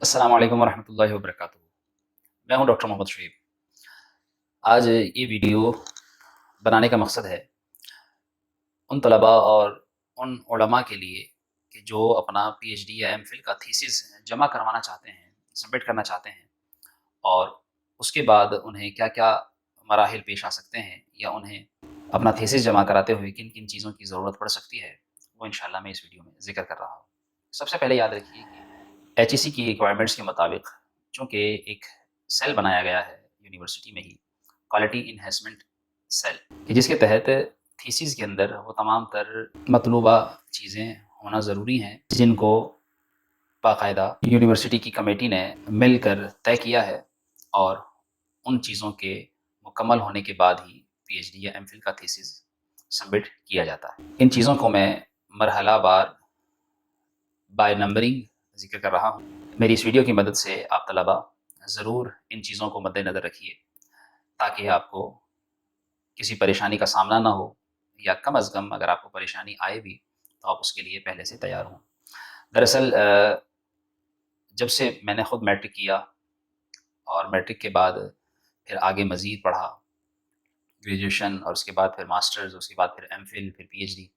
अस्सलाम वालेकुम वरहमतुल्लाहि वबरकातुहू। मैं हूं डॉक्टर मोहम्मद शुएब। आज ये वीडियो बनाने का मकसद है उन तलबा और उन उलमा के लिए कि जो अपना पीएचडी या एमफिल का थीसिस जमा करवाना चाहते हैं, सबमिट करना चाहते हैं और उसके बाद उन्हें क्या-क्या मराहिल पेश आ सकते हैं या उन्हें अपना थीसिस जमा कराते हुए किन-किन चीज़ों की ज़रूरत पड़ सकती है, वो इंशाअल्लाह मैं इस वीडियो में ज़िक्र कर रहा हूँ। सबसे पहले याद रखिए कि एचईसी की रिक्वायरमेंट्स के मुताबिक चूँकि एक सेल बनाया गया है यूनिवर्सिटी में ही, क्वालिटी एनहांसमेंट सेल, कि जिसके तहत थीसिस के अंदर वो तमाम तर मतलूबा चीज़ें होना ज़रूरी हैं, जिनको बाकायदा यूनिवर्सिटी की कमेटी ने मिलकर तय किया है और उन चीज़ों के मुकम्मल होने के बाद ही पीएचडी या एमफिल का थीसिस सबमिट किया जाता है। इन चीज़ों को मैं मरहलावार बाय नंबरिंग ज़िक्र कर रहा हूँ। मेरी इस वीडियो की मदद से आप तलबा ज़रूर इन चीज़ों को मद्देनज़र रखिए ताकि आपको किसी परेशानी का सामना ना हो या कम अज़ कम अगर आपको परेशानी आए भी तो आप उसके लिए पहले से तैयार हों। दरअसल जब से मैंने ख़ुद मैट्रिक किया और मैट्रिक के बाद फिर आगे मज़ीद पढ़ा, ग्रेजुएशन और उसके बाद फिर मास्टर्स, उसके बाद फिर एमफिल, फिर पीएचडी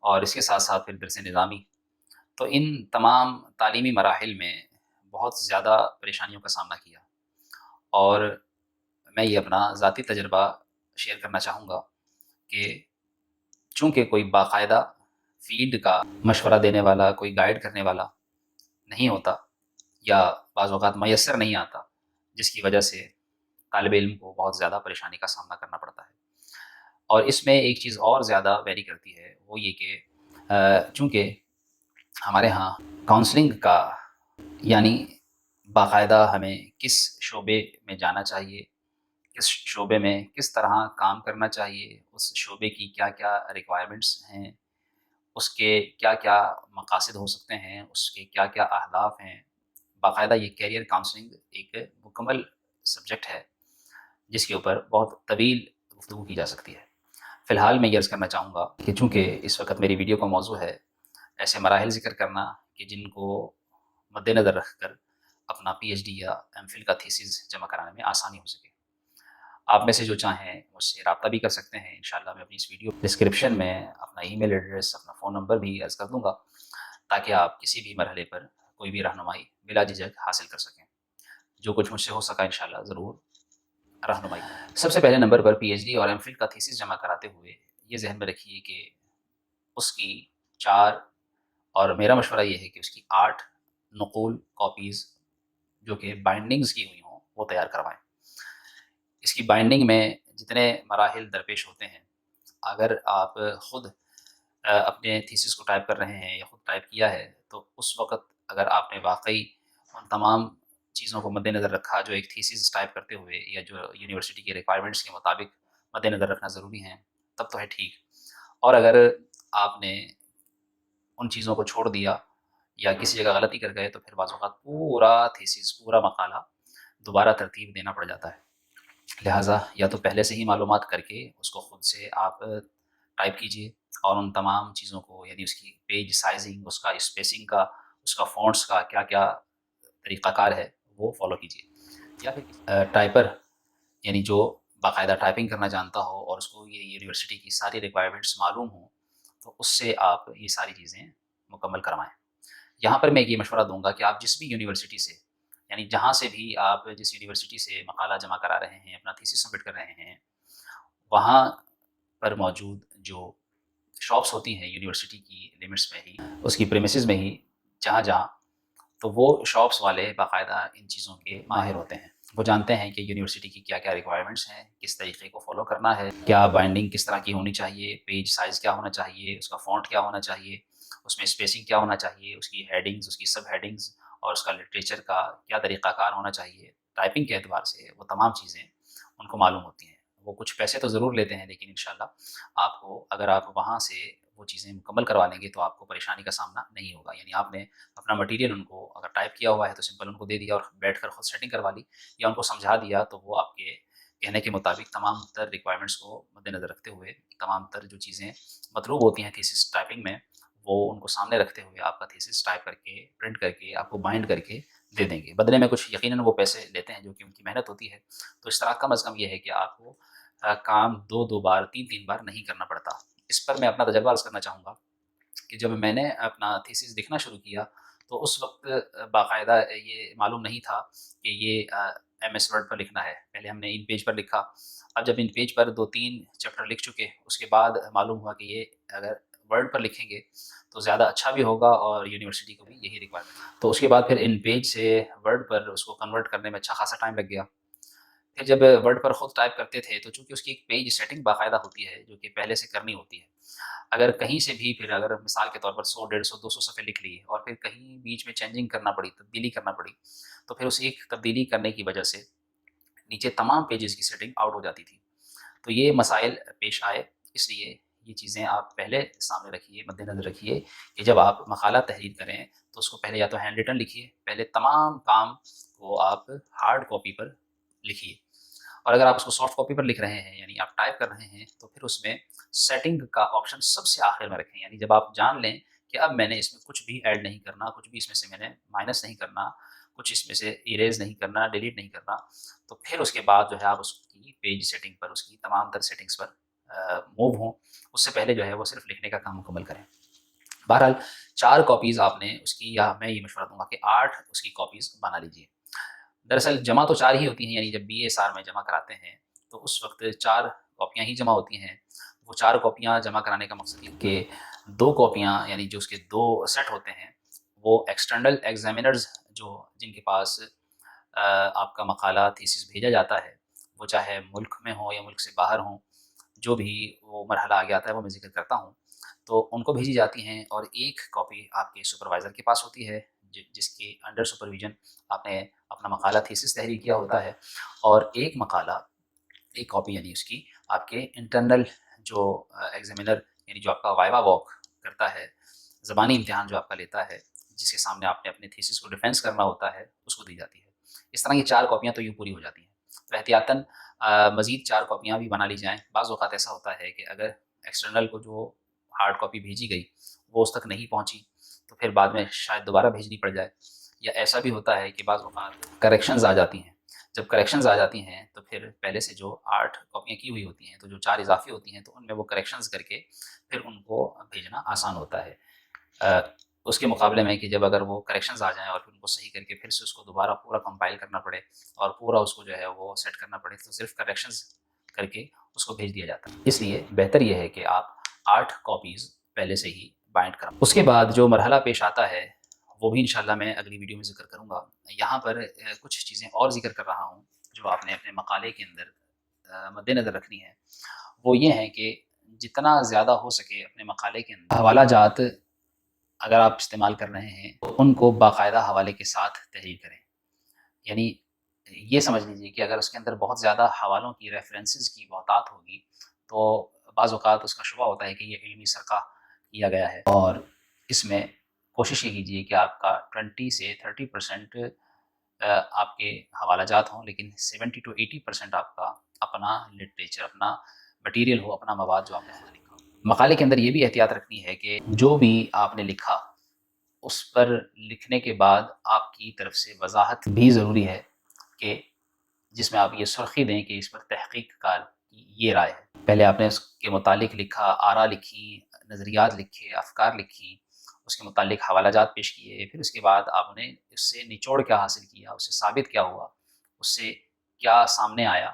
और इसके साथ-साथ फिर दरस निज़ामी। तो इन तमाम तालीमी मराहिल में बहुत ज़्यादा परेशानियों का सामना किया और मैं ये अपना ज़ाती तजुर्बा शेयर करना चाहूँगा कि चूँकि कोई बाकायदा फ़ील्ड का मशवरा देने वाला, कोई गाइड करने वाला नहीं होता या बाज़ औक़ात मयस्सर नहीं आता, जिसकी वजह से तालिब इल्म को बहुत ज़्यादा परेशानी का सामना करना पड़ता है। और इसमें एक चीज़ और ज़्यादा वेरी करती है, वो ये कि चूँकि हमारे यहाँ काउंसलिंग का यानी बाकायदा हमें किस शोबे में जाना चाहिए, किस शोबे में किस तरह काम करना चाहिए, उस शोबे की क्या-क्या रिक्वायरमेंट्स हैं, उसके क्या-क्या मकासद हो सकते हैं, उसके क्या-क्या अहदाफ हैं। बाकायदा ये करियर काउंसलिंग एक मुकम्मल सब्जेक्ट है, जिसके ऊपर बहुत तवील गुफ्तगू की जा सकती है। फ़िलहाल मैं ये अर्ज़ करना चाहूँगा कि चूँकि इस वक़्त मेरी वीडियो का मौज़ू है ऐसे मराहिल ज़िक्र करना कि जिनको मद्देनज़र रखकर अपना पीएचडी या एमफिल का थीसिस जमा कराने में आसानी हो सके। आप में से जो चाहें मुझसे राब्ता भी कर सकते हैं। इंशाअल्लाह मैं अपनी इस वीडियो डिस्क्रिप्शन में अपना ईमेल एड्रेस, अपना फ़ोन नंबर भी अर्ज़ कर दूँगा ताकि आप किसी भी मरहले पर कोई भी रहनुमाई बिला झिझक हासिल कर सकें। जो कुछ मुझसे हो सका इंशाअल्लाह ज़रूर रहनुमाई। सबसे पहले नंबर पर पीएचडी और एमफिल का थीसिस जमा कराते हुए ये ज़हन में रखिए कि उसकी 4 और मेरा मशवरा ये है कि उसकी 8 नक़ूल कॉपीज़ जो कि बाइंडिंग्स की हुई हों, वो तैयार करवाएँ। इसकी बाइंडिंग में जितने मराहिल दरपेश होते हैं, अगर आप ख़ुद अपने थीसिस को टाइप कर रहे हैं या ख़ुद टाइप किया है, तो उस वक़्त अगर आपने वाक़ई उन तमाम चीज़ों को मद्देनज़र रखा जो एक थीसिस टाइप करते हुए या जो यूनिवर्सिटी की रिक्वायरमेंट्स के मुताबिक मद्देनज़र रखना ज़रूरी हैं, तब तो है ठीक। और अगर आपने उन चीज़ों को छोड़ दिया या किसी जगह गलती कर गए, तो फिर बाज़ औक़ात पूरा थीसिस, पूरा मक़ाला दोबारा तरतीब देना पड़ जाता है। लिहाज़ा या तो पहले से ही मालूमात करके उसको खुद से आप टाइप कीजिए और उन तमाम चीज़ों को यानी उसकी पेज साइज़िंग, उसका स्पेसिंग का, उसका फ़ॉन्ट्स का क्या-क्या तरीक़ाकार है, वो फ़ॉलो कीजिए। या फिर टाइपर यानी जो बाकायदा टाइपिंग करना जानता हो और उसको ये यूनिवर्सिटी की सारी रिक्वायरमेंट्स मालूम हों, तो उससे आप ये सारी चीज़ें मुकम्मल करवाएँ। यहाँ पर मैं ये मशवरा दूँगा कि आप जिस भी यूनिवर्सिटी से यानी जहाँ से भी आप जिस यूनिवर्सिटी से मक़ाला जमा करा रहे हैं, अपना थीसिस सबमिट कर रहे हैं, वहाँ पर मौजूद जो शॉप्स होती हैं यूनिवर्सिटी की लिमिट्स में ही, उसकी प्रीमिसेस में ही जहाँ-जहाँ, तो वो शॉप्स वाले बाकायदा इन चीज़ों के माहिर होते हैं। वो जानते हैं कि यूनिवर्सिटी की क्या-क्या रिक्वायरमेंट्स हैं, किस तरीक़े को फ़ॉलो करना है, क्या बाइंडिंग किस तरह की होनी चाहिए, पेज साइज़ क्या होना चाहिए, उसका फ़ॉन्ट क्या होना चाहिए, उसमें स्पेसिंग क्या होना चाहिए, उसकी हेडिंग्स, उसकी सब हेडिंग्स और उसका लिटरेचर का क्या तरीक़ाकार होना चाहिए। टाइपिंग के एतबार से वो तमाम चीज़ें उनको मालूम होती हैं। वो कुछ पैसे तो ज़रूर लेते हैं, लेकिन इंशाअल्लाह आपको अगर आप वहाँ से वो चीज़ें मुकम्मल करवा लेंगे, तो आपको परेशानी का सामना नहीं होगा। यानी आपने अपना मटीरियल उनको अगर टाइप किया हुआ है, तो सिंपल उनको दे दिया और बैठकर खुद सेटिंग करवा ली या उनको समझा दिया, तो वो आपके कहने के मुताबिक तमाम तर रिक्वायरमेंट्स को मद्देनज़र रखते हुए, तमाम तर जो चीज़ें मतलूब होती हैं थीसिस टाइपिंग में, वो उनको सामने रखते हुए आपका थीसिस टाइप करके, प्रिंट करके, आपको बाइंड करके دے دیں گے، بدلے میں کچھ یقیناً وہ پیسے لیتے ہیں جو کہ ان کی محنت ہوتی ہے۔ تو اس طرح کم از کم یہ ہے کہ آپ کو کام 2 بار 3 بار نہیں کرنا پڑتا۔ اس پر میں اپنا تجربہ عرض کرنا چاہوں گا کہ جب میں نے اپنا تھیسس لکھنا شروع کیا تو اس وقت باقاعدہ یہ معلوم نہیں تھا کہ یہ ایم ایس ورڈ پر لکھنا ہے۔ پہلے ہم نے ان پیج پر لکھا، اب جب ان پیج پر 2-3 چیپٹر لکھ چکے اس کے بعد معلوم ہوا کہ یہ اگر ورڈ پر لکھیں گے تو زیادہ اچھا بھی ہوگا اور یونیورسٹی کو بھی یہی ریکوائرمنٹ۔ تو اس کے بعد پھر ان پیج سے ورڈ پر اس کو کنورٹ کرنے میں اچھا خاصا ٹائم لگ گیا۔ پھر جب ورڈ پر خود ٹائپ کرتے تھے تو چونکہ اس کی ایک پیج سیٹنگ باقاعدہ ہوتی ہے جو کہ پہلے سے کرنی ہوتی ہے، اگر کہیں سے بھی پھر اگر مثال کے طور پر 100 150 200 صفحے لکھ لیے اور پھر کہیں بیچ میں چینجنگ کرنا پڑی، تبدیلی کرنا پڑی، تو پھر اس ایک تبدیلی کرنے کی وجہ سے نیچے تمام پیجز کی سیٹنگ آؤٹ ہو جاتی تھی۔ تو یہ مسائل پیش آئے، اس لیے یہ چیزیں آپ پہلے سامنے رکھیے، مد نظر رکھیے کہ جب آپ مقالہ تحریر کریں تو اس کو پہلے یا تو ہینڈ ریٹن لکھیے، پہلے تمام کام کو آپ ہارڈ کاپی پر لکھیے، اور اگر آپ اس کو سافٹ کاپی پر لکھ رہے ہیں یعنی آپ ٹائپ کر رہے ہیں تو پھر اس میں سیٹنگ کا آپشن سب سے آخر میں رکھیں، یعنی جب آپ جان لیں کہ اب میں نے اس میں کچھ بھی ایڈ نہیں کرنا، کچھ بھی اس میں سے میں نے مائنس نہیں کرنا، کچھ اس میں سے ایریز نہیں کرنا، ڈیلیٹ نہیں کرنا، تو پھر اس کے بعد جو ہے آپ اس کی پیج سیٹنگ پر، اس کی تمام تر سیٹنگز پر موو ہوں۔ اس سے پہلے جو ہے وہ صرف لکھنے کا کام مکمل کریں۔ بہرحال 4 کاپیز آپ نے اس کی، یا میں یہ مشورہ دوں گا کہ 8 اس کی کاپیز بنا لیجیے۔ دراصل جمع تو 4 ہی ہوتی ہیں، یعنی جب بی اے ایس آر میں جمع کراتے ہیں تو اس وقت 4 کاپیاں ہی جمع ہوتی ہیں۔ وہ 4 کاپیاں جمع کرانے کا مقصد یہ کہ 2 کاپیاں یعنی جو اس کے 2 سیٹ ہوتے ہیں وہ ایکسٹرنل ایگزامینرز جو جن کے پاس آپ کا مقالہ تھیسس بھیجا جاتا ہے، وہ چاہے ملک میں ہوں یا ملک سے باہر ہوں، جو بھی وہ مرحلہ آگے آتا ہے وہ میں ذکر کرتا ہوں، تو ان کو بھیجی جاتی ہیں، اور ایک کاپی آپ کے سپروائزر کے پاس ہوتی ہے جس کے انڈر سپرویژن آپ نے اپنا مقالہ تھیسس تحریر کیا ہوتا ہے، اور ایک مقالہ، ایک کاپی یعنی اس کی آپ کے انٹرنل جو ایگزامینر یعنی جو آپ کا وائوا واک کرتا ہے، زبانی امتحان جو آپ کا لیتا ہے، جس کے سامنے آپ نے اپنے تھیسس کو ڈیفینس کرنا ہوتا ہے، اس کو دی جاتی ہے۔ اس طرح یہ 4 کاپیاں تو یوں پوری ہو جاتی ہیں، تو احتیاطاً مزید 4 کاپیاں بھی بنا لی جائیں۔ بعض اوقات ایسا ہوتا ہے کہ اگر ایکسٹرنل کو جو ہارڈ کاپی بھیجی گئی وہ اس تک نہیں پہنچی تو پھر بعد میں شاید دوبارہ بھیجنی پڑ جائے، یا ایسا بھی ہوتا ہے کہ بعض اوقات کریکشنز آ جاتی ہیں۔ جب کریکشنز آ جاتی ہیں تو پھر پہلے سے جو 8 کاپیاں کی ہوئی ہوتی ہیں تو جو 4 اضافی ہوتی ہیں تو ان میں وہ کریکشنز کر کے پھر ان کو بھیجنا آسان ہوتا ہے، اس کے مقابلے میں کہ جب اگر وہ کریکشنز آ جائیں اور پھر ان کو صحیح کر کے پھر سے اس کو دوبارہ پورا کمپائل کرنا پڑے اور پورا اس کو جو ہے وہ سیٹ کرنا پڑے، تو صرف کریکشنز کر کے اس کو بھیج دیا جاتا ہے۔ اس لیے بہتر یہ ہے کہ آپ 8 کاپیز پہلے سے ہی بائنڈ کریں۔ اس کے بعد جو مرحلہ پیش آتا ہے وہ بھی انشاءاللہ میں اگلی ویڈیو میں ذکر کروں گا۔ یہاں پر کچھ چیزیں اور ذکر کر رہا ہوں جو آپ نے اپنے مقالے کے اندر مد نظر رکھنی ہے، وہ یہ ہے کہ جتنا زیادہ ہو سکے اپنے مقالے کے اندر حوالہ جات اگر آپ استعمال کر رہے ہیں تو ان کو باقاعدہ حوالے کے ساتھ تحریر کریں، یعنی یہ سمجھ لیجیے کہ اگر اس کے اندر بہت زیادہ حوالوں کی، ریفرنسز کی بہتات ہوگی تو بعض اوقات اس کا شبہ ہوتا ہے کہ یہ علمی سرقہ کیا گیا ہے، اور اس میں کوشش یہ کیجیے کہ آپ کا 20 سے 30% آپ کے حوالہ جات ہوں، لیکن 70 to 80% آپ کا اپنا لٹریچر، اپنا مٹیریل ہو، اپنا مواد جو آپ نے خود لکھا ہو۔ مقالے کے اندر یہ بھی احتیاط رکھنی ہے کہ جو بھی آپ نے لکھا اس پر لکھنے کے بعد آپ کی طرف سے وضاحت بھی ضروری ہے کہ جس میں آپ یہ سرخی دیں کہ اس پر تحقیق کار کی یہ رائے ہے۔ پہلے آپ نے اس کے متعلق لکھا، آرا لکھی، نظریات لکھے، افکار لکھی، اس کے متعلق حوالہ جات پیش کیے، پھر اس کے بعد آپ نے اس سے نچوڑ کیا حاصل کیا، اس سے ثابت کیا ہوا، اس سے کیا سامنے آیا،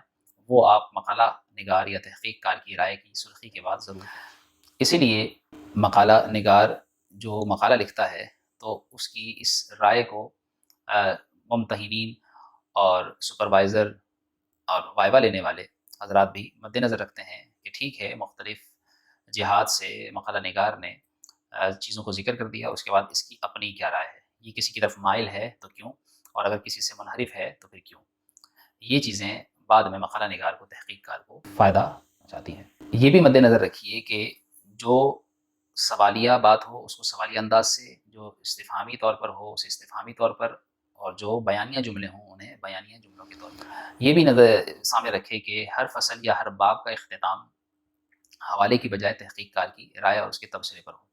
وہ آپ مقالہ نگار یا تحقیق کار کی رائے کی سرخی کے بعد ضرور کریں۔ اسی لیے مقالہ نگار جو مقالہ لکھتا ہے تو اس کی اس رائے کو ممتحنین اور سپروائزر اور وائوا لینے والے حضرات بھی مد نظر رکھتے ہیں کہ ٹھیک ہے، مختلف جہات سے مقالہ نگار نے چیزوں کو ذکر کر دیا، اس کے بعد اس کی اپنی کیا رائے ہے، یہ کسی کی طرف مائل ہے تو کیوں، اور اگر کسی سے منحرف ہے تو پھر کیوں۔ یہ چیزیں بعد میں مقالہ نگار کو، تحقیق کار کو فائدہ پہنچاتی ہیں۔ یہ بھی مد نظر رکھیے کہ جو سوالیہ بات ہو اس کو سوالیہ انداز سے، جو استفہامی طور پر ہو اسے استفہامی طور پر، اور جو بیانیہ جملے ہوں انہیں بیانیہ جملوں کے طور پر۔ یہ بھی نظر سامنے رکھے کہ ہر فصل یا ہر باب کا اختتام حوالے کی بجائے تحقیق کار کی رائے اور اس کے تبصرے پر ہو۔